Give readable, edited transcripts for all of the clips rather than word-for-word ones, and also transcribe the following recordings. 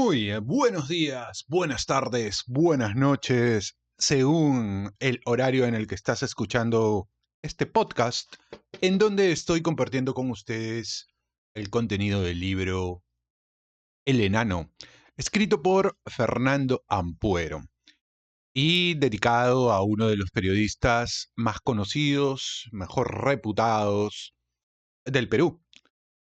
Muy buenos días, buenas tardes, buenas noches, según el horario en el que estás escuchando este podcast, en donde estoy compartiendo con ustedes el contenido del libro El Enano, escrito por Fernando Ampuero y dedicado a uno de los periodistas más conocidos, mejor reputados del Perú,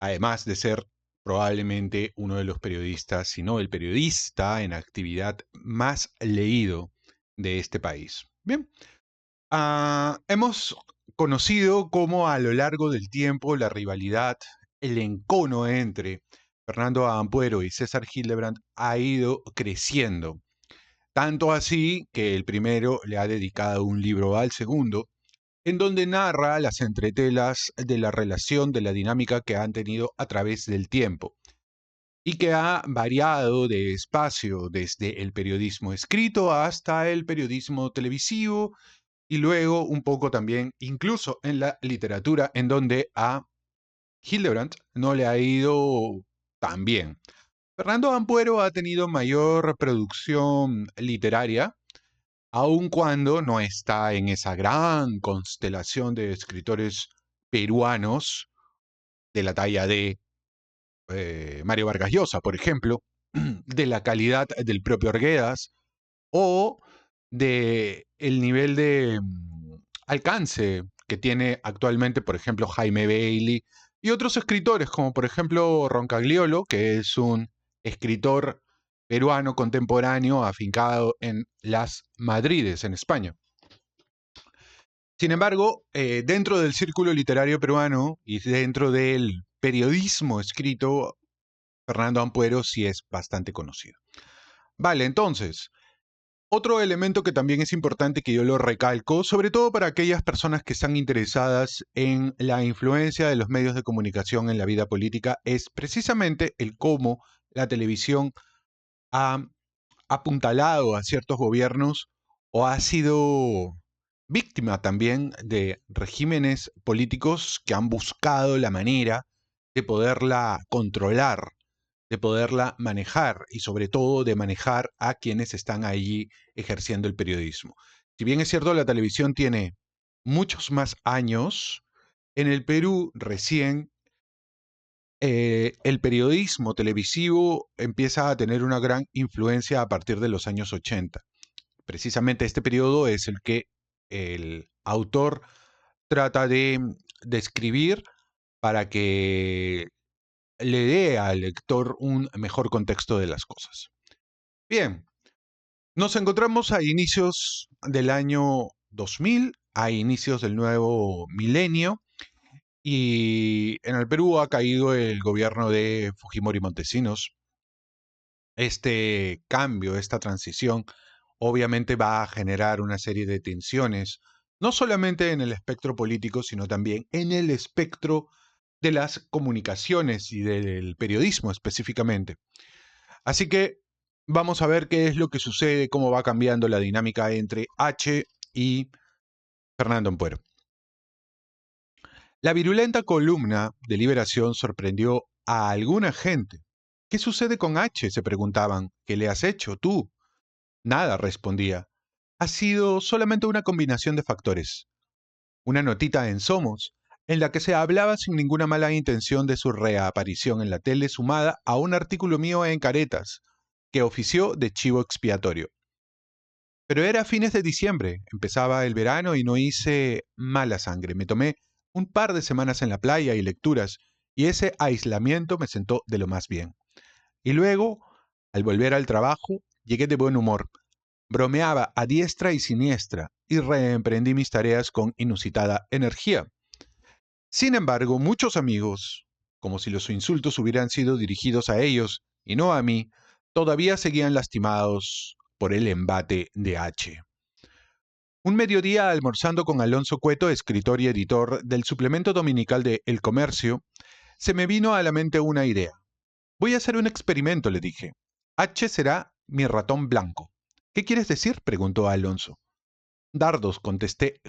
además de ser probablemente uno de los periodistas, si no el periodista en actividad más leído de este país. Bien, hemos conocido cómo a lo largo del tiempo la rivalidad, el encono entre Fernando Ampuero y César Hildebrand ha ido creciendo. Tanto así que el primero le ha dedicado un libro al segundo, en donde narra las entretelas de la relación, de la dinámica que han tenido a través del tiempo y que ha variado de espacio desde el periodismo escrito hasta el periodismo televisivo y luego un poco también incluso en la literatura, en donde a Hildebrand no le ha ido tan bien. Fernando Ampuero ha tenido mayor producción literaria, aun cuando no está en esa gran constelación de escritores peruanos de la talla de Mario Vargas Llosa, por ejemplo, de la calidad del propio Arguedas o de el nivel de alcance que tiene actualmente, por ejemplo, Jaime Bailey y otros escritores, como por ejemplo Roncagliolo, que es un escritor peruano contemporáneo afincado en las Madrides, en España. Sin embargo, dentro del círculo literario peruano y dentro del periodismo escrito, Fernando Ampuero sí es bastante conocido. Vale, entonces, otro elemento que también es importante que yo lo recalco, sobre todo para aquellas personas que están interesadas en la influencia de los medios de comunicación en la vida política, es precisamente el cómo la televisión ha apuntalado a ciertos gobiernos o ha sido víctima también de regímenes políticos que han buscado la manera de poderla controlar, de poderla manejar y sobre todo de manejar a quienes están allí ejerciendo el periodismo. Si bien es cierto, la televisión tiene muchos más años, en el Perú recién el periodismo televisivo empieza a tener una gran influencia a partir de los años 80. Precisamente este periodo es el que el autor trata de describir para que le dé al lector un mejor contexto de las cosas. Bien, nos encontramos a inicios del año 2000, a inicios del nuevo milenio, y en el Perú ha caído el gobierno de Fujimori Montesinos. Este cambio, esta transición, obviamente va a generar una serie de tensiones, no solamente en el espectro político, sino también en el espectro de las comunicaciones y del periodismo específicamente. Así que vamos a ver qué es lo que sucede, cómo va cambiando la dinámica entre H y Fernando Ampuero. La virulenta columna de Liberación sorprendió a alguna gente. ¿Qué sucede con H?, se preguntaban. ¿Qué le has hecho tú? Nada, respondía. Ha sido solamente una combinación de factores. Una notita en Somos, en la que se hablaba sin ninguna mala intención de su reaparición en la tele, sumada a un artículo mío en Caretas, que ofició de chivo expiatorio. Pero era a fines de diciembre, empezaba el verano y no hice mala sangre. Me tomé un par de semanas en la playa y lecturas, y ese aislamiento me sentó de lo más bien. Y luego, al volver al trabajo, llegué de buen humor. Bromeaba a diestra y siniestra y reemprendí mis tareas con inusitada energía. Sin embargo, muchos amigos, como si los insultos hubieran sido dirigidos a ellos y no a mí, todavía seguían lastimados por el embate de H. Un mediodía, almorzando con Alonso Cueto, escritor y editor del suplemento dominical de El Comercio, se me vino a la mente una idea. Voy a hacer un experimento, le dije. H será mi ratón blanco. ¿Qué quieres decir?, preguntó Alonso. Dardos, contesté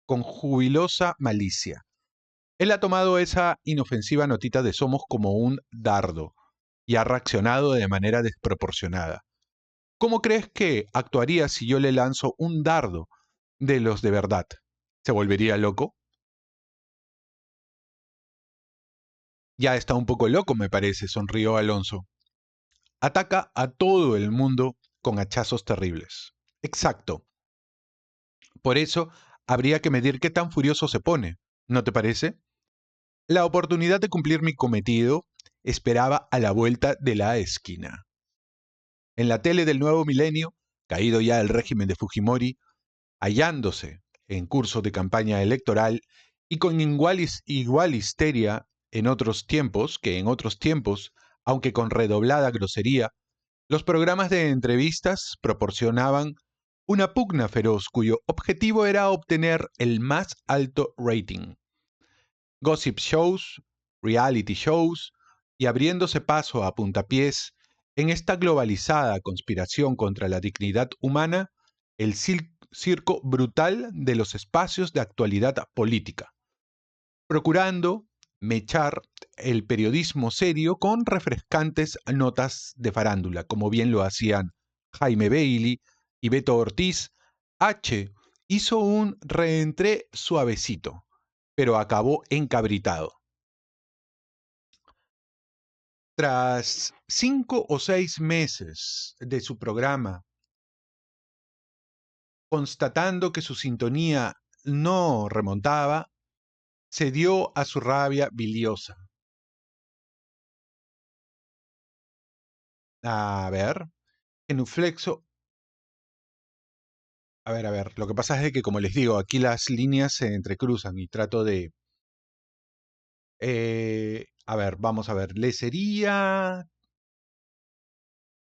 con jubilosa malicia. Él ha tomado esa inofensiva notita de Somos como un dardo. y ha reaccionado de manera desproporcionada. ¿Cómo crees que actuaría si yo le lanzo un dardo de los de verdad? ¿Se volvería loco? Ya está un poco loco, me parece, sonrió Alonso. Ataca a todo el mundo con hachazos terribles. Exacto. Por eso habría que medir qué tan furioso se pone, ¿no te parece? La oportunidad de cumplir mi cometido esperaba a la vuelta de la esquina. En la tele del nuevo milenio, caído ya el régimen de Fujimori, hallándose en curso de campaña electoral y con igual histeria en otros tiempos, aunque con redoblada grosería, los programas de entrevistas proporcionaban una pugna feroz cuyo objetivo era obtener el más alto rating. Gossip shows, reality shows y abriéndose paso a puntapiés en esta globalizada conspiración contra la dignidad humana, el circo brutal de los espacios de actualidad política, procurando mechar el periodismo serio con refrescantes notas de farándula, como bien lo hacían Jaime Bailey y Beto Ortiz. H hizo un reentré suavecito, pero acabó encabritado. Tras 5 o 6 meses de su programa, constatando que su sintonía no remontaba, cedió a su rabia biliosa. A ver, genuflexo. A ver, lo que pasa es de que, como les digo, aquí las líneas se entrecruzan y trato de... a ver, vamos a ver, le sería...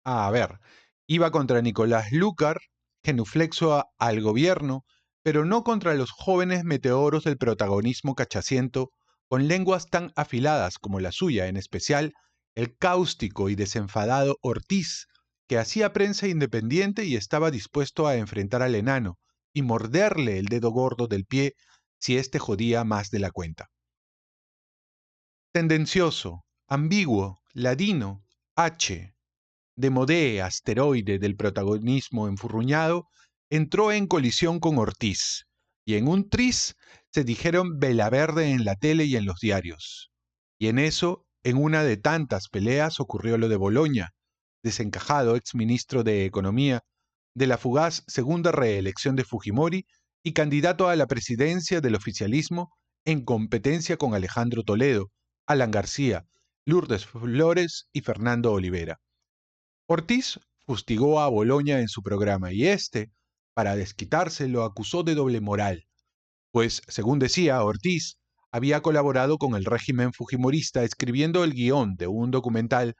A ver, iba contra Nicolás Lucar, genuflexo al gobierno, pero no contra los jóvenes meteoros del protagonismo cachaciento, con lenguas tan afiladas como la suya, en especial el cáustico y desenfadado Ortiz, que hacía prensa independiente y estaba dispuesto a enfrentar al enano y morderle el dedo gordo del pie si éste jodía más de la cuenta. Tendencioso, ambiguo, ladino, H, de modé asteroide del protagonismo enfurruñado, entró en colisión con Ortiz, y en un tris se dijeron vela verde en la tele y en los diarios. Y en eso, en una de tantas peleas, ocurrió lo de Boloña, desencajado exministro de Economía, de la fugaz segunda reelección de Fujimori y candidato a la presidencia del oficialismo en competencia con Alejandro Toledo, Alan García, Lourdes Flores y Fernando Olivera. Ortiz fustigó a Boloña en su programa y este, para desquitarse, lo acusó de doble moral, pues, según decía Ortiz, había colaborado con el régimen fujimorista escribiendo el guión de un documental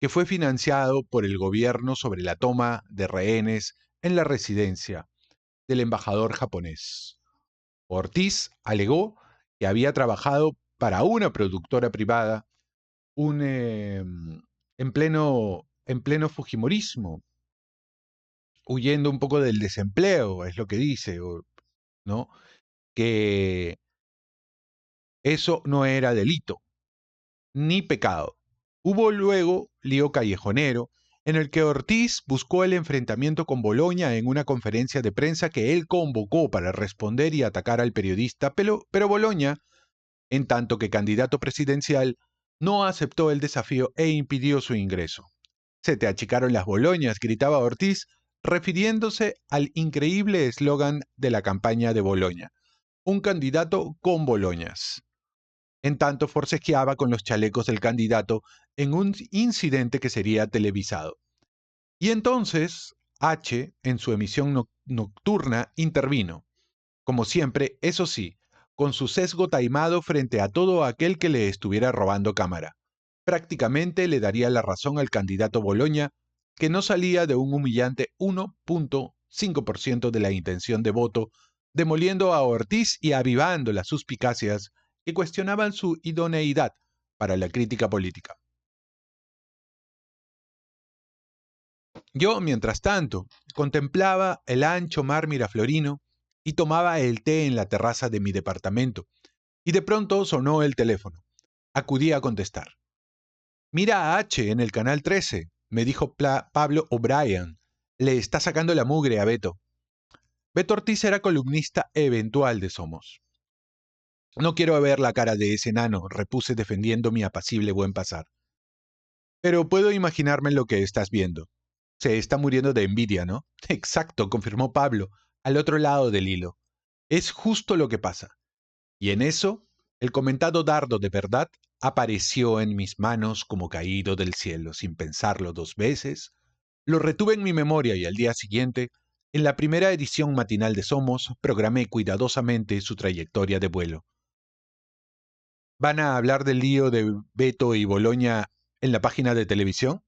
que fue financiado por el gobierno sobre la toma de rehenes en la residencia del embajador japonés. Ortiz alegó que había trabajado para una productora privada un, en pleno fujimorismo, huyendo un poco del desempleo, es lo que dice, ¿no? Que eso no era delito, ni pecado. Hubo luego lío callejonero, en el que Ortiz buscó el enfrentamiento con Boloña en una conferencia de prensa que él convocó para responder y atacar al periodista, pero Boloña, en tanto que candidato presidencial, no aceptó el desafío e impidió su ingreso. Se te achicaron las Boloñas, gritaba Ortiz, refiriéndose al increíble eslogan de la campaña de Boloña, un candidato con Boloñas. En tanto forcejeaba con los chalecos del candidato en un incidente que sería televisado. Y entonces H, en su emisión nocturna, intervino, como siempre, eso sí, con su sesgo taimado frente a todo aquel que le estuviera robando cámara. Prácticamente le daría la razón al candidato Boloña, que no salía de un humillante 1.5% de la intención de voto, demoliendo a Ortiz y avivando las suspicacias que cuestionaban su idoneidad para la crítica política. Yo, mientras tanto, contemplaba el ancho mar miraflorino y tomaba el té en la terraza de mi departamento, y de pronto sonó el teléfono. Acudí a contestar. Mira a H en el canal 13, me dijo Pablo O'Brien. Le está sacando la mugre a Beto. Beto Ortiz era columnista eventual de Somos. No quiero ver la cara de ese enano, repuse defendiendo mi apacible buen pasar. Pero puedo imaginarme lo que estás viendo. Se está muriendo de envidia, ¿no? Exacto, confirmó Pablo, al otro lado del hilo. Es justo lo que pasa. Y en eso, el comentado dardo de verdad apareció en mis manos como caído del cielo, sin pensarlo 2 veces. Lo retuve en mi memoria y al día siguiente, en la primera edición matinal de Somos, programé cuidadosamente su trayectoria de vuelo. ¿Van a hablar del lío de Beto y Boloña en la página de televisión?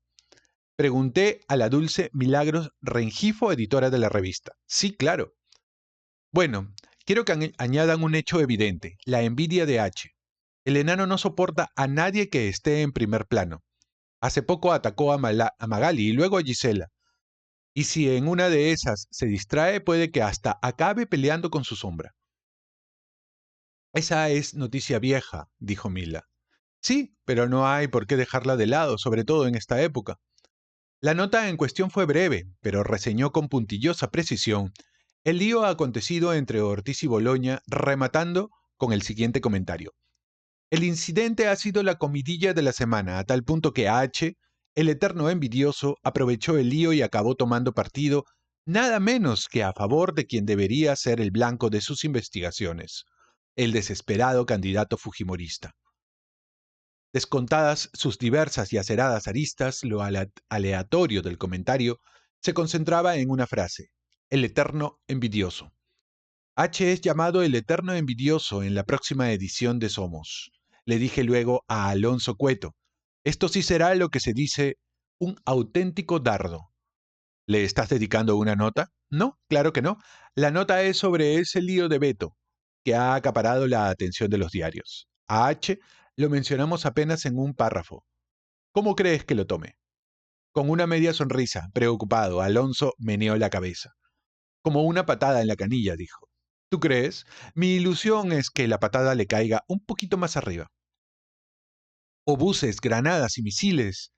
Pregunté a la dulce Milagros Rengifo, editora de la revista. Sí, claro. Bueno, quiero que añadan un hecho evidente, la envidia de H. El enano no soporta a nadie que esté en primer plano. Hace poco atacó a Magali y luego a Gisela. Y si en una de esas se distrae, puede que hasta acabe peleando con su sombra. Esa es noticia vieja, dijo Mila. Sí, pero no hay por qué dejarla de lado, sobre todo en esta época. La nota en cuestión fue breve, pero reseñó con puntillosa precisión el lío acontecido entre Ortiz y Boloña, rematando con el siguiente comentario. El incidente ha sido la comidilla de la semana, a tal punto que H, el eterno envidioso, aprovechó el lío y acabó tomando partido nada menos que a favor de quien debería ser el blanco de sus investigaciones, el desesperado candidato fujimorista. Descontadas sus diversas y aceradas aristas, lo aleatorio del comentario se concentraba en una frase: el eterno envidioso. H es llamado el eterno envidioso en la próxima edición de Somos. Le dije luego a Alonso Cueto. Esto sí será lo que se dice un auténtico dardo. ¿Le estás dedicando una nota? No, claro que no. La nota es sobre ese lío de Beto, que ha acaparado la atención de los diarios. A H lo mencionamos apenas en un párrafo. ¿Cómo crees que lo tome? Con una media sonrisa, preocupado, Alonso meneó la cabeza. Como una patada en la canilla, dijo. ¿Tú crees? Mi ilusión es que la patada le caiga un poquito más arriba. Obuses, granadas y misiles,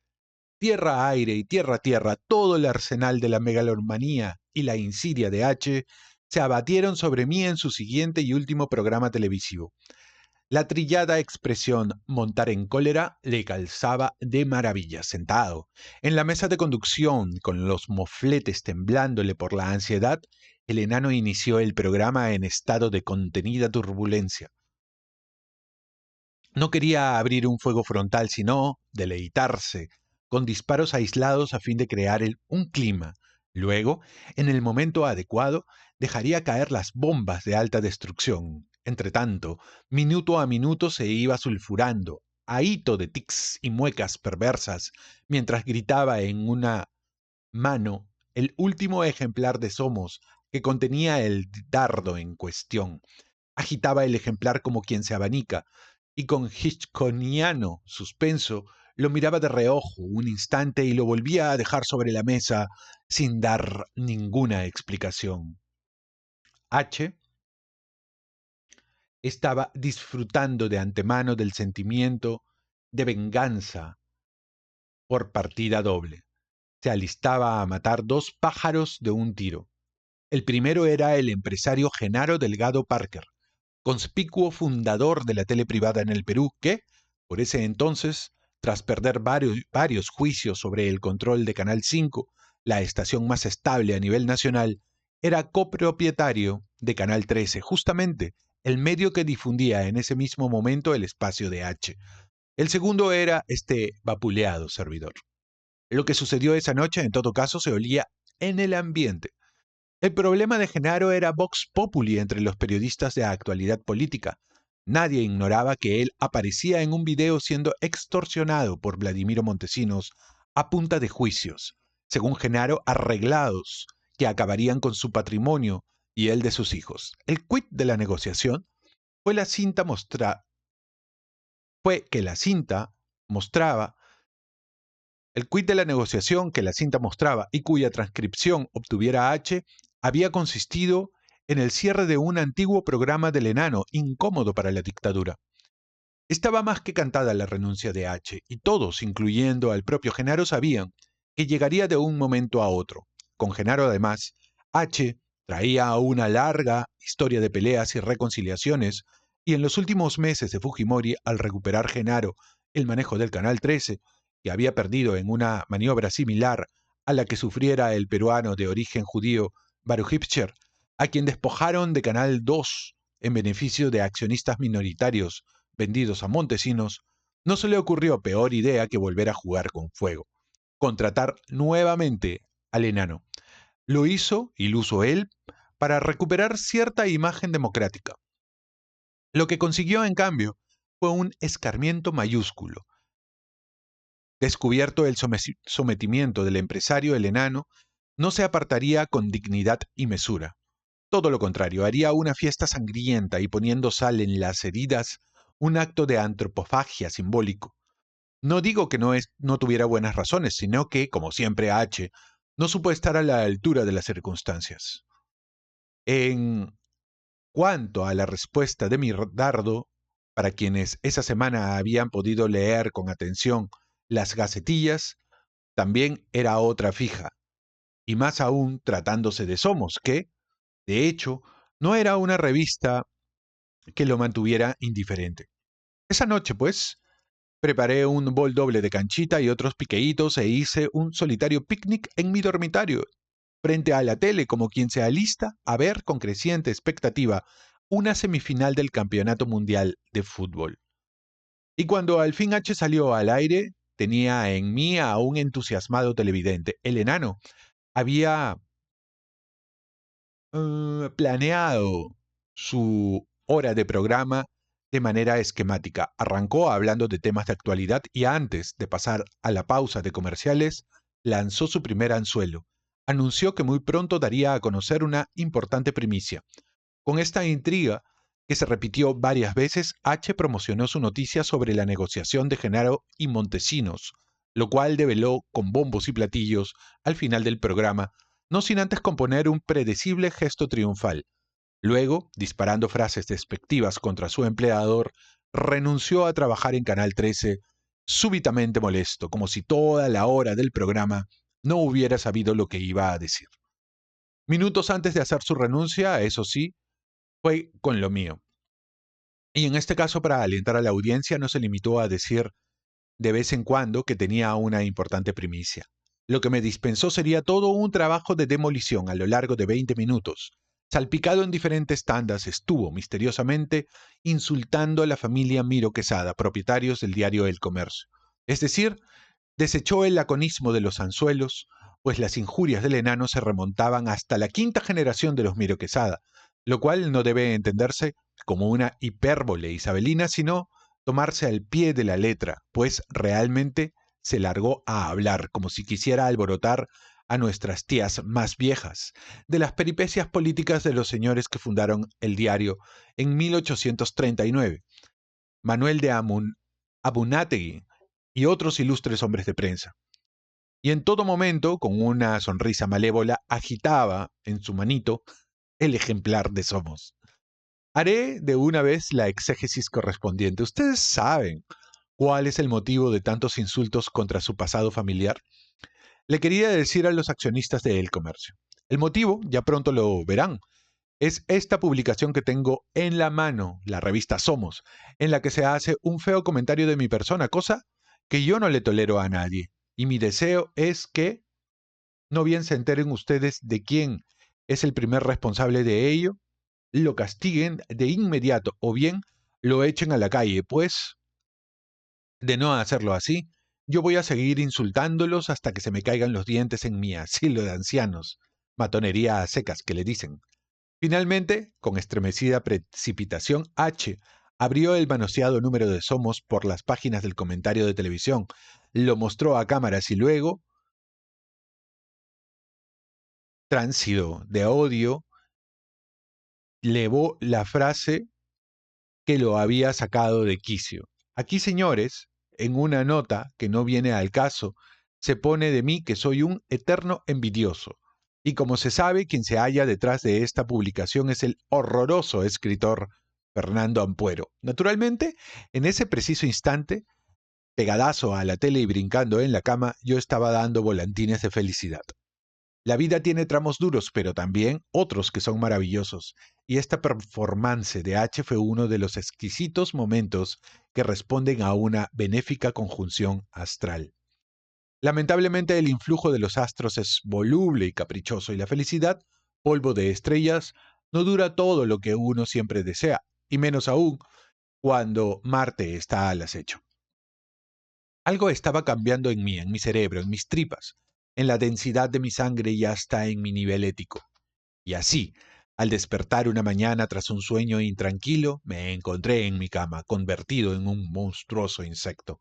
tierra-aire y tierra-tierra, todo el arsenal de la megalomanía y la insidia de H se abatieron sobre mí en su siguiente y último programa televisivo. La trillada expresión montar en cólera le calzaba de maravilla, sentado en la mesa de conducción, con los mofletes temblándole por la ansiedad. El enano inició el programa en estado de contenida turbulencia. No quería abrir un fuego frontal, sino deleitarse con disparos aislados a fin de crear un clima. Luego, en el momento adecuado, dejaría caer las bombas de alta destrucción. Entretanto, minuto a minuto se iba sulfurando, ahito de tics y muecas perversas, mientras gritaba en una mano el último ejemplar de Somos que contenía el dardo en cuestión. Agitaba el ejemplar como quien se abanica, y con hitchcockiano suspenso lo miraba de reojo un instante y lo volvía a dejar sobre la mesa sin dar ninguna explicación. H estaba disfrutando de antemano del sentimiento de venganza por partida doble. Se alistaba a matar 2 pájaros de un tiro. El primero era el empresario Genaro Delgado Parker, conspicuo fundador de la tele privada en el Perú, que, por ese entonces, tras perder varios juicios sobre el control de Canal 5, la estación más estable a nivel nacional, era copropietario de Canal 13, justamente el medio que difundía en ese mismo momento el espacio de H. El segundo era este vapuleado servidor. Lo que sucedió esa noche, en todo caso, se olía en el ambiente. El problema de Genaro era Vox Populi entre los periodistas de actualidad política. Nadie ignoraba que él aparecía en un video siendo extorsionado por Vladimiro Montesinos a punta de juicios, según Genaro, arreglados que acabarían con su patrimonio y el de sus hijos. El quid de la negociación fue que la cinta mostraba el quid de la negociación que la cinta mostraba y cuya transcripción obtuviera H había consistido en el cierre de un antiguo programa del enano, incómodo para la dictadura. Estaba más que cantada la renuncia de H, y todos, incluyendo al propio Genaro, sabían que llegaría de un momento a otro. Con Genaro, además, H traía una larga historia de peleas y reconciliaciones, y en los últimos meses de Fujimori, al recuperar Genaro el manejo del Canal 13, que había perdido en una maniobra similar a la que sufriera el peruano de origen judío Baruch Hipscher, a quien despojaron de Canal 2 en beneficio de accionistas minoritarios vendidos a Montesinos, no se le ocurrió peor idea que volver a jugar con fuego, contratar nuevamente al enano. Lo hizo, y lo usó él, para recuperar cierta imagen democrática. Lo que consiguió, en cambio, fue un escarmiento mayúsculo. Descubierto el sometimiento del empresario, el enano no se apartaría con dignidad y mesura. Todo lo contrario, haría una fiesta sangrienta y poniendo sal en las heridas, un acto de antropofagia simbólico. No digo que no tuviera buenas razones, sino que, como siempre H, no supo estar a la altura de las circunstancias. En cuanto a la respuesta de mi dardo, para quienes esa semana habían podido leer con atención las gacetillas, también era otra fija, y más aún tratándose de Somos, que, de hecho, no era una revista que lo mantuviera indiferente. Esa noche, pues, preparé un bol doble de canchita y otros piqueitos e hice un solitario picnic en mi dormitorio, frente a la tele como quien se alista a ver con creciente expectativa una semifinal del Campeonato Mundial de Fútbol. Y cuando al fin H salió al aire, tenía en mí a un entusiasmado televidente. El enano había planeado su hora de programa de manera esquemática. Arrancó hablando de temas de actualidad y antes de pasar a la pausa de comerciales, lanzó su primer anzuelo. Anunció que muy pronto daría a conocer una importante primicia. Con esta intriga, que se repitió varias veces, H promocionó su noticia sobre la negociación de Genaro y Montesinos, lo cual develó con bombos y platillos al final del programa, no sin antes componer un predecible gesto triunfal. Luego, disparando frases despectivas contra su empleador, renunció a trabajar en Canal 13, súbitamente molesto, como si toda la hora del programa no hubiera sabido lo que iba a decir. Minutos antes de hacer su renuncia, eso sí, fue con lo mío. Y en este caso, para alentar a la audiencia, no se limitó a decir de vez en cuando que tenía una importante primicia. Lo que me dispensó sería todo un trabajo de demolición a lo largo de 20 minutos. Salpicado en diferentes tandas, estuvo misteriosamente insultando a la familia Miro Quesada, propietarios del diario El Comercio. Es decir, desechó el laconismo de los anzuelos, pues las injurias del enano se remontaban hasta la quinta generación de los Miro Quesada, lo cual no debe entenderse como una hipérbole isabelina, sino tomarse al pie de la letra, pues realmente se largó a hablar como si quisiera alborotar a nuestras tías más viejas, de las peripecias políticas de los señores que fundaron el diario en 1839, Manuel de Amunátegui y otros ilustres hombres de prensa. Y en todo momento, con una sonrisa malévola, agitaba en su manito el ejemplar de Somos. Haré de una vez la exégesis correspondiente. Ustedes saben cuál es el motivo de tantos insultos contra su pasado familiar. Le quería decir a los accionistas de El Comercio. El motivo, ya pronto lo verán, es esta publicación que tengo en la mano, la revista Somos, en la que se hace un feo comentario de mi persona, cosa que yo no le tolero a nadie. Y mi deseo es que no bien se enteren ustedes de quién es el primer responsable de ello, lo castiguen de inmediato o bien lo echen a la calle, pues, de no hacerlo así, yo voy a seguir insultándolos hasta que se me caigan los dientes en mi asilo de ancianos, matonería a secas que le dicen. Finalmente, con estremecida precipitación, H abrió el manoseado número de Somos por las páginas del comentario de televisión, lo mostró a cámaras y luego, tránsido de odio, levó la frase que lo había sacado de quicio. Aquí, señores, en una nota que no viene al caso, se pone de mí que soy un eterno envidioso. Y como se sabe, quien se halla detrás de esta publicación es el horroroso escritor Fernando Ampuero. Naturalmente, en ese preciso instante, pegadazo a la tele y brincando en la cama, yo estaba dando volantines de felicidad. La vida tiene tramos duros, pero también otros que son maravillosos, y esta performance de H fue uno de los exquisitos momentos que responden a una benéfica conjunción astral. Lamentablemente el influjo de los astros es voluble y caprichoso, y la felicidad, polvo de estrellas, no dura todo lo que uno siempre desea, y menos aún cuando Marte está al acecho. Algo estaba cambiando en mí, en mi cerebro, en mis tripas, en la densidad de mi sangre y hasta en mi nivel ético. Y así, al despertar una mañana tras un sueño intranquilo, me encontré en mi cama, convertido en un monstruoso insecto.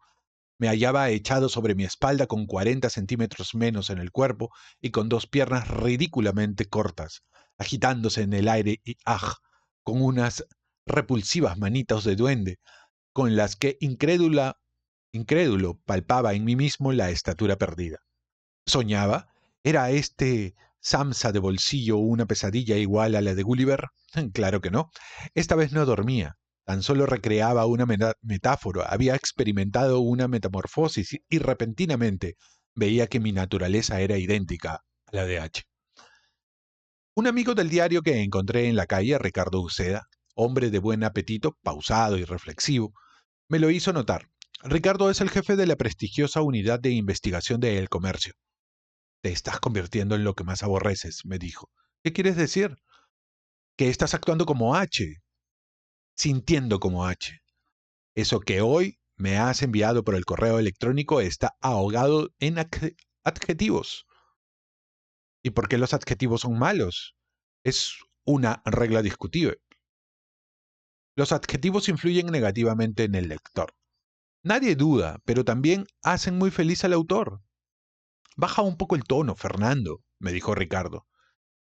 Me hallaba echado sobre mi espalda con 40 centímetros menos en el cuerpo y con dos piernas ridículamente cortas, agitándose en el aire y con unas repulsivas manitas de duende, con las que incrédulo palpaba en mí mismo la estatura perdida. ¿Soñaba? ¿Era este Samsa de bolsillo una pesadilla igual a la de Gulliver? Claro que no. Esta vez no dormía. Tan solo recreaba una metáfora. Había experimentado una metamorfosis y repentinamente veía que mi naturaleza era idéntica a la de H. Un amigo del diario que encontré en la calle, Ricardo Uceda, hombre de buen apetito, pausado y reflexivo, me lo hizo notar. Ricardo es el jefe de la prestigiosa unidad de investigación de El Comercio. Te estás convirtiendo en lo que más aborreces, me dijo. ¿Qué quieres decir? Que estás actuando como H, sintiendo como H. Eso que hoy me has enviado por el correo electrónico está ahogado en adjetivos. ¿Y por qué los adjetivos son malos? Es una regla discutible. Los adjetivos influyen negativamente en el lector. Nadie duda, pero también hacen muy feliz al autor. Baja un poco el tono, Fernando, me dijo Ricardo.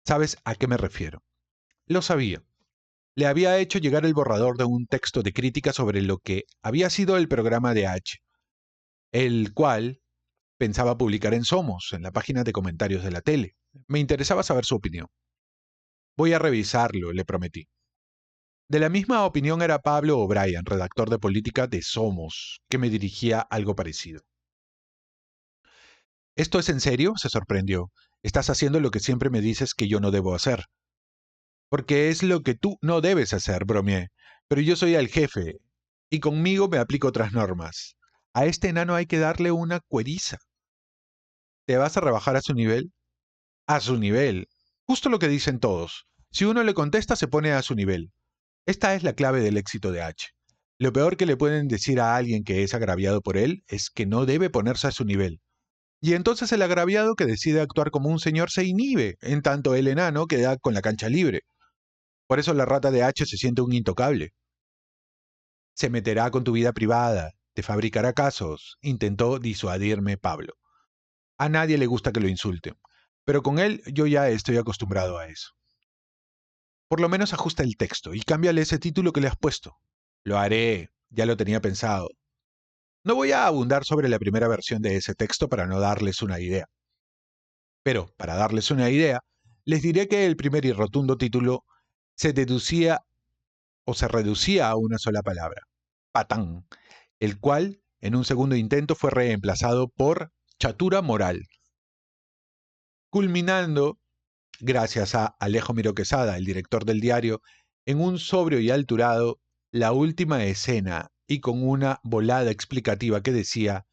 ¿Sabes a qué me refiero? Lo sabía. Le había hecho llegar el borrador de un texto de crítica sobre lo que había sido el programa de H, el cual pensaba publicar en Somos, en la página de comentarios de la tele. Me interesaba saber su opinión. Voy a revisarlo, le prometí. De la misma opinión era Pablo O'Brien, redactor de política de Somos, que me dirigía algo parecido. ¿Esto es en serio?, se sorprendió. Estás haciendo lo que siempre me dices que yo no debo hacer. Porque es lo que tú no debes hacer, bromeé. Pero yo soy el jefe, y conmigo me aplico otras normas. A este enano hay que darle una cueriza. ¿Te vas a rebajar a su nivel? A su nivel. Justo lo que dicen todos. Si uno le contesta, se pone a su nivel. Esta es la clave del éxito de H. Lo peor que le pueden decir a alguien que es agraviado por él es que no debe ponerse a su nivel. Y entonces el agraviado que decide actuar como un señor se inhibe, en tanto el enano queda con la cancha libre. Por eso la rata de H se siente un intocable. Se meterá con tu vida privada, te fabricará casos, intentó disuadirme Pablo. A nadie le gusta que lo insulten, pero con él yo ya estoy acostumbrado a eso. Por lo menos ajusta el texto y cámbiale ese título que le has puesto. Lo haré, ya lo tenía pensado. No voy a abundar sobre la primera versión de ese texto para no darles una idea. Pero, para darles una idea, les diré que el primer y rotundo título se deducía o se reducía a una sola palabra, patán, el cual en un segundo intento fue reemplazado por chatura moral, culminando, gracias a Alejo Miro Quesada, el director del diario, en un sobrio y alturado la última escena y con una volada explicativa que decía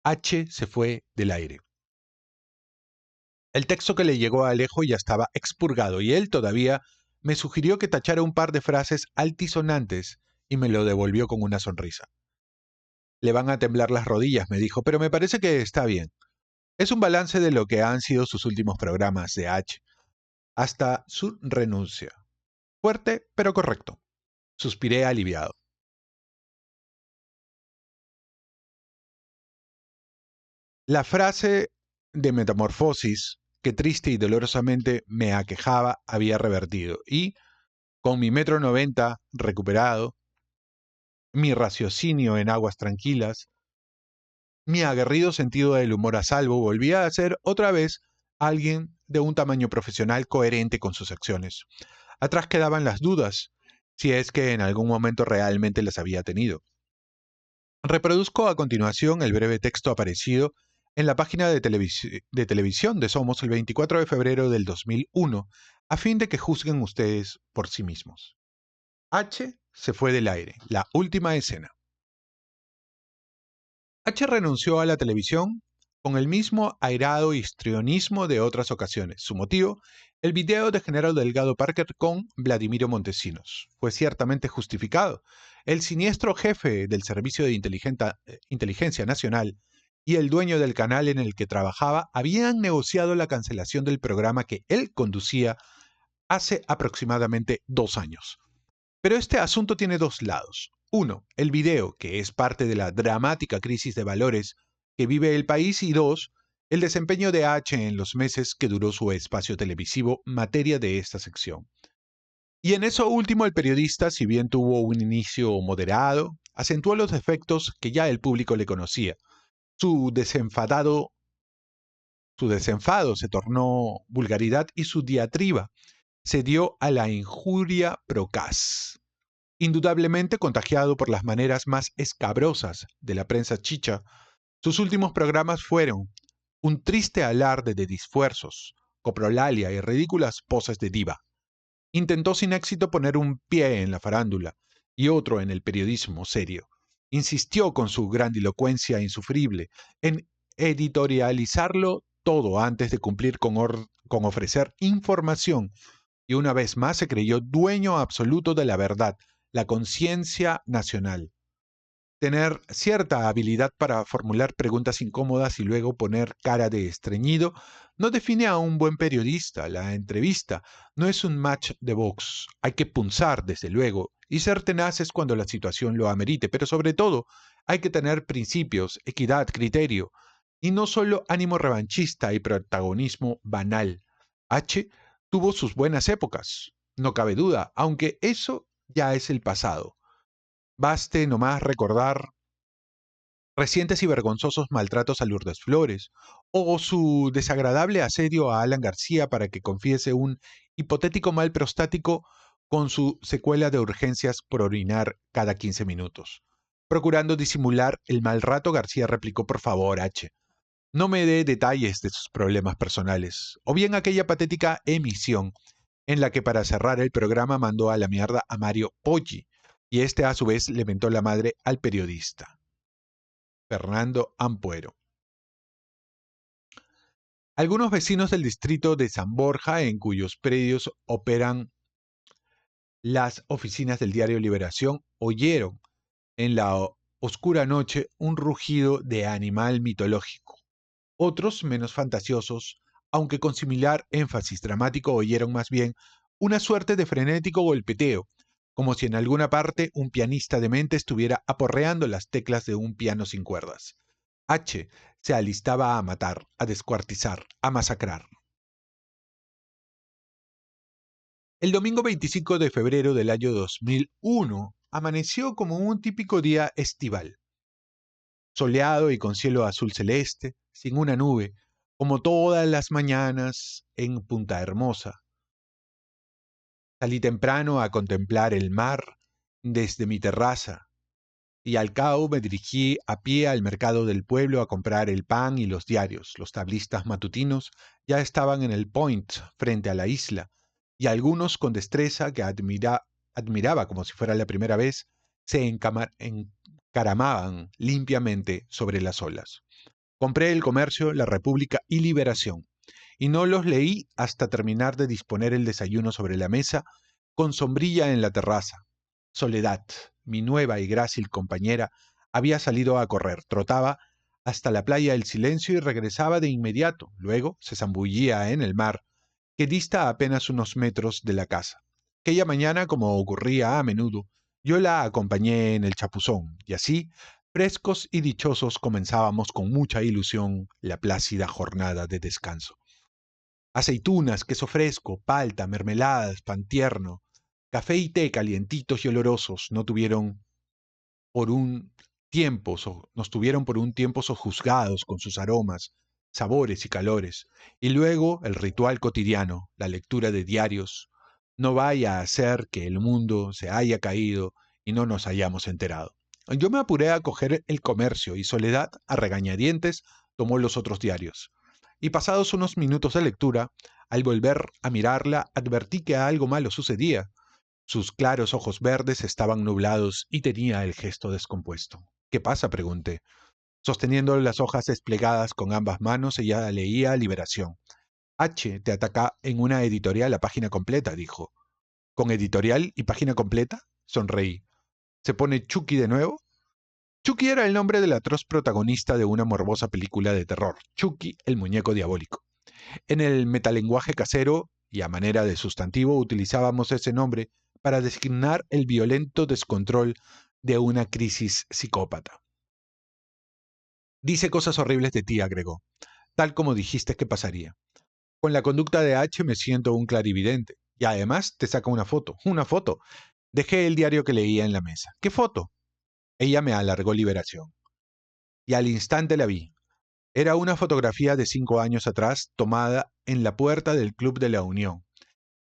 H se fue del aire. El texto que le llegó a Alejo ya estaba expurgado y él todavía me sugirió que tachara un par de frases altisonantes y me lo devolvió con una sonrisa. Le van a temblar las rodillas, me dijo, pero me parece que está bien. Es un balance de lo que han sido sus últimos programas de H, hasta su renuncia. Fuerte, pero correcto. Suspiré aliviado. La frase de metamorfosis que triste y dolorosamente me aquejaba había revertido y, con mi 1,90 m recuperado, mi raciocinio en aguas tranquilas, mi aguerrido sentido del humor a salvo, volvía a ser otra vez alguien de un tamaño profesional coherente con sus acciones. Atrás quedaban las dudas si es que en algún momento realmente las había tenido. Reproduzco a continuación el breve texto aparecido en la página de televisión de Somos el 24 de febrero del 2001, a fin de que juzguen ustedes por sí mismos. H se fue del aire, la última escena. H renunció a la televisión con el mismo airado histrionismo de otras ocasiones. Su motivo, el video de General Delgado Parker con Vladimiro Montesinos. Fue ciertamente justificado. El siniestro jefe del Servicio de Inteligencia Nacional y el dueño del canal en el que trabajaba habían negociado la cancelación del programa que él conducía hace aproximadamente 2 años. Pero este asunto tiene dos lados. Uno, el video, que es parte de la dramática crisis de valores que vive el país, y dos, el desempeño de H en los meses que duró su espacio televisivo, materia de esta sección. Y en eso último, el periodista, si bien tuvo un inicio moderado, acentuó los defectos que ya el público le conocía. Su desenfado se tornó vulgaridad y su diatriba se dio a la injuria procaz. Indudablemente contagiado por las maneras más escabrosas de la prensa chicha, sus últimos programas fueron un triste alarde de disfuerzos, coprolalia y ridículas poses de diva. Intentó sin éxito poner un pie en la farándula y otro en el periodismo serio. Insistió con su grandilocuencia insufrible en editorializarlo todo antes de cumplir con ofrecer información, y una vez más se creyó dueño absoluto de la verdad, la conciencia nacional. Tener cierta habilidad para formular preguntas incómodas y luego poner cara de estreñido no define a un buen periodista. La entrevista no es un match de box. Hay que punzar, desde luego, y ser tenaces cuando la situación lo amerite, pero sobre todo hay que tener principios, equidad, criterio, y no solo ánimo revanchista y protagonismo banal. H tuvo sus buenas épocas, no cabe duda, aunque eso ya es el pasado. Baste nomás recordar recientes y vergonzosos maltratos a Lourdes Flores, o su desagradable asedio a Alan García para que confiese un hipotético mal prostático con su secuela de urgencias por orinar cada 15 minutos. Procurando disimular el mal rato, García replicó: por favor, H, no me dé detalles de sus problemas personales, o bien aquella patética emisión en la que para cerrar el programa mandó a la mierda a Mario Poggi, y este a su vez le mentó la madre al periodista. Fernando Ampuero. Algunos vecinos del distrito de San Borja, en cuyos predios operan las oficinas del diario Liberación, oyeron en la oscura noche un rugido de animal mitológico. Otros, menos fantasiosos, aunque con similar énfasis dramático, oyeron más bien una suerte de frenético golpeteo, como si en alguna parte un pianista demente estuviera aporreando las teclas de un piano sin cuerdas. H se alistaba a matar, a descuartizar, a masacrar. El domingo 25 de febrero del año 2001 amaneció como un típico día estival, soleado y con cielo azul celeste, sin una nube, como todas las mañanas en Punta Hermosa. Salí temprano a contemplar el mar desde mi terraza, y al cabo me dirigí a pie al mercado del pueblo a comprar el pan y los diarios. Los tablistas matutinos ya estaban en el point frente a la isla, y algunos con destreza que admiraba como si fuera la primera vez, se encaramaban limpiamente sobre las olas. Compré El Comercio, La República y Liberación, y no los leí hasta terminar de disponer el desayuno sobre la mesa, con sombrilla en la terraza. Soledad, mi nueva y grácil compañera, había salido a correr, trotaba hasta la playa del Silencio y regresaba de inmediato. Luego se zambullía en el mar, que dista apenas unos metros de la casa. Aquella mañana, como ocurría a menudo, yo la acompañé en el chapuzón, y así, frescos y dichosos, comenzábamos con mucha ilusión la plácida jornada de descanso. Aceitunas, queso fresco, palta, mermeladas, pan tierno, café y té calientitos y olorosos por un nos tuvieron por un tiempo sojuzgados con sus aromas, sabores y calores, y luego el ritual cotidiano, la lectura de diarios, No vaya a ser que el mundo se haya caído y no nos hayamos enterado. Yo me apuré a coger El Comercio y Soledad, a regañadientes, tomó los otros diarios. Y pasados unos minutos de lectura, al volver a mirarla, advertí que algo malo sucedía. Sus claros ojos verdes estaban nublados y tenía el gesto descompuesto. ¿Qué pasa?, pregunté. Sosteniendo las hojas desplegadas con ambas manos, ella leía Liberación. H te ataca en una editorial a página completa, dijo. ¿Con editorial y página completa? Sonreí. ¿Se pone Chucky de nuevo? Chucky era el nombre del atroz protagonista de una morbosa película de terror, Chucky, el muñeco diabólico. En el metalenguaje casero, y a manera de sustantivo, utilizábamos ese nombre para designar el violento descontrol de una crisis psicópata. Dice cosas horribles de ti, agregó, tal como dijiste que pasaría. Con la conducta de H me siento un clarividente. Y además te saca una foto. Una foto. Dejé el diario que leía en la mesa. ¿Qué foto? Ella me alargó Liberación. Y al instante la vi. Era una fotografía de 5 años atrás tomada en la puerta del Club de la Unión,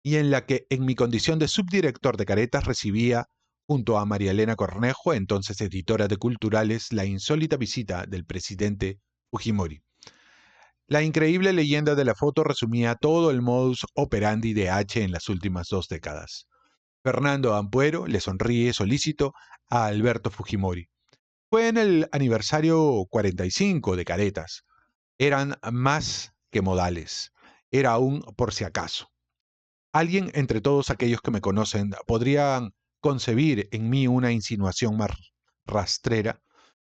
y en la que, en mi condición de subdirector de caretas, recibía, junto a María Elena Cornejo, entonces editora de Culturales, la insólita visita del presidente Fujimori. La increíble leyenda de la foto resumía todo el modus operandi de H en las últimas 2 décadas. Fernando Ampuero le sonríe solícito a Alberto Fujimori. Fue en el aniversario 45 de Caretas. Eran más que modales. Era un por si acaso. Alguien entre todos aquellos que me conocen podrían concebir en mí una insinuación más rastrera.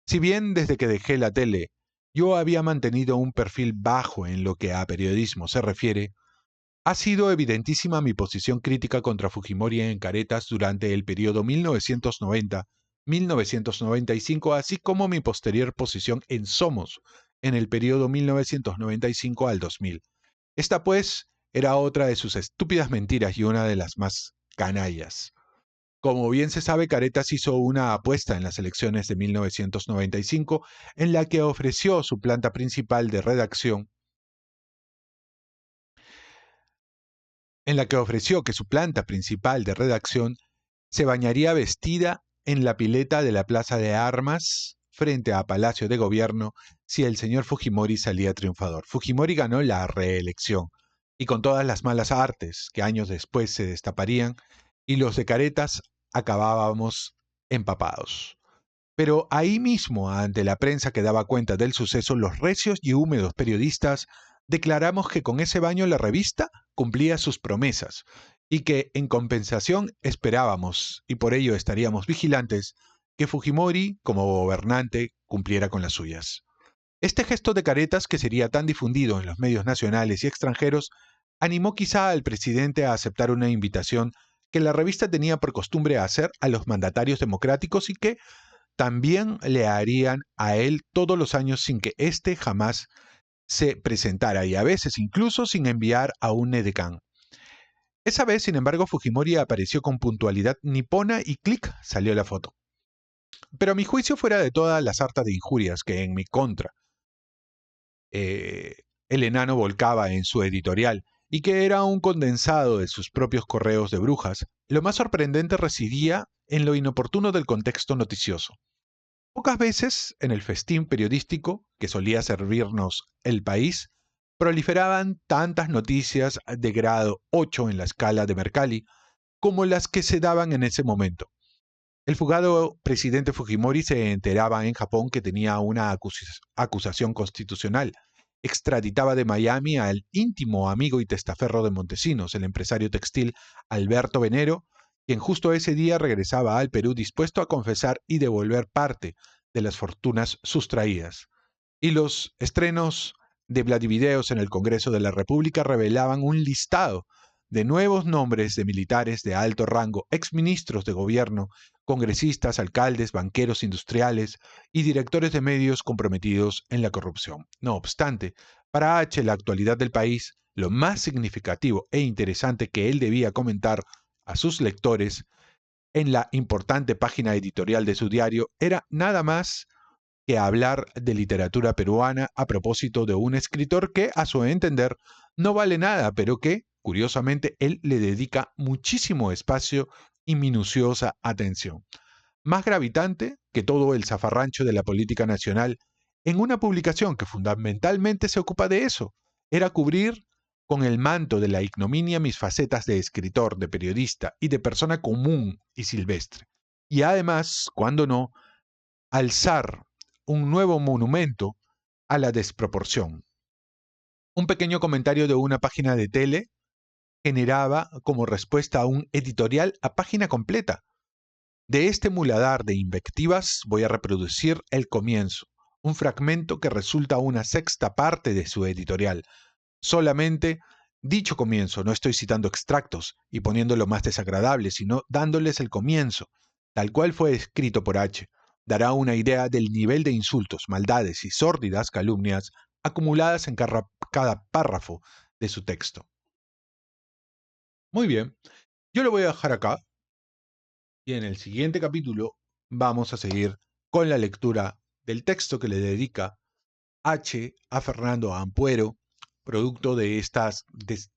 Si bien desde que dejé la tele yo había mantenido un perfil bajo en lo que a periodismo se refiere, ha sido evidentísima mi posición crítica contra Fujimori en Caretas durante el periodo 1990-1995, así como mi posterior posición en Somos en el periodo 1995 al 2000. Esta, pues, era otra de sus estúpidas mentiras y una de las más canallas. Como bien se sabe, Caretas hizo una apuesta en las elecciones de 1995 en la que ofreció su planta principal de redacción, se bañaría vestida en la pileta de la Plaza de Armas frente a Palacio de Gobierno si el señor Fujimori salía triunfador. Fujimori ganó la reelección y con todas las malas artes que años después se destaparían, y los de Caretas acabábamos empapados. Pero ahí mismo, ante la prensa que daba cuenta del suceso, los recios y húmedos periodistas declaramos que con ese baño la revista cumplía sus promesas y que en compensación esperábamos, y por ello estaríamos vigilantes, que Fujimori, como gobernante, cumpliera con las suyas. Este gesto de Caretas, que sería tan difundido en los medios nacionales y extranjeros, animó quizá al presidente a aceptar una invitación que la revista tenía por costumbre hacer a los mandatarios democráticos y que también le harían a él todos los años sin que éste jamás se presentara, y a veces incluso sin enviar a un edecán. Esa vez, sin embargo, Fujimori apareció con puntualidad nipona y clic, salió la foto. Pero a mi juicio, fuera de toda la sarta de injurias que en mi contra el enano volcaba en su editorial, y que era un condensado de sus propios correos de brujas, lo más sorprendente residía en lo inoportuno del contexto noticioso. Pocas veces, en el festín periodístico que solía servirnos El País, proliferaban tantas noticias de grado 8 en la escala de Mercalli como las que se daban en ese momento. El fugado presidente Fujimori se enteraba en Japón que tenía una acusación constitucional. Extraditaba de Miami al íntimo amigo y testaferro de Montesinos, el empresario textil Alberto Venero, quien justo ese día regresaba al Perú dispuesto a confesar y devolver parte de las fortunas sustraídas. Y los estrenos de Vladivideos en el Congreso de la República revelaban un listado de nuevos nombres de militares de alto rango, exministros de gobierno, congresistas, alcaldes, banqueros industriales y directores de medios comprometidos en la corrupción. No obstante, para H, la actualidad del país, lo más significativo e interesante que él debía comentar a sus lectores en la importante página editorial de su diario era nada más que hablar de literatura peruana a propósito de un escritor que, a su entender, no vale nada, pero que, curiosamente, él le dedica muchísimo espacio y minuciosa atención, más gravitante que todo el zafarrancho de la política nacional, en una publicación que fundamentalmente se ocupa de eso. Era cubrir con el manto de la ignominia mis facetas de escritor, de periodista y de persona común y silvestre. Y además, cuando no, alzar un nuevo monumento a la desproporción. Un pequeño comentario de una página de tele generaba como respuesta a un editorial a página completa. De este muladar de invectivas voy a reproducir el comienzo, un fragmento que resulta una sexta parte de su editorial. Solamente dicho comienzo, no estoy citando extractos y poniéndolo más desagradable, sino dándoles el comienzo, tal cual fue escrito por H. Dará una idea del nivel de insultos, maldades y sórdidas calumnias acumuladas en cada párrafo de su texto. Muy bien, yo lo voy a dejar acá y en el siguiente capítulo vamos a seguir con la lectura del texto que le dedica H a Fernando Ampuero, producto de estas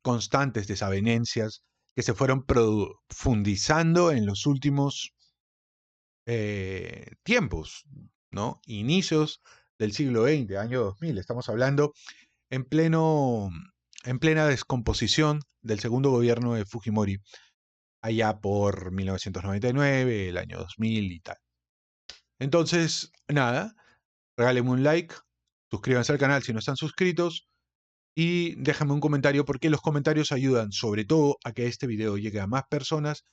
constantes desavenencias que se fueron profundizando en los últimos tiempos, ¿no? Inicios del siglo XX, año 2000. Estamos hablando en plena descomposición del segundo gobierno de Fujimori, allá por 1999, el año 2000 y tal. Entonces, nada, regálenme un like, suscríbanse al canal si no están suscritos y déjame un comentario porque los comentarios ayudan sobre todo a que este video llegue a más personas,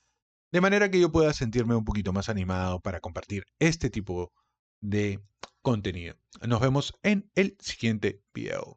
de manera que yo pueda sentirme un poquito más animado para compartir este tipo de contenido. Nos vemos en el siguiente video.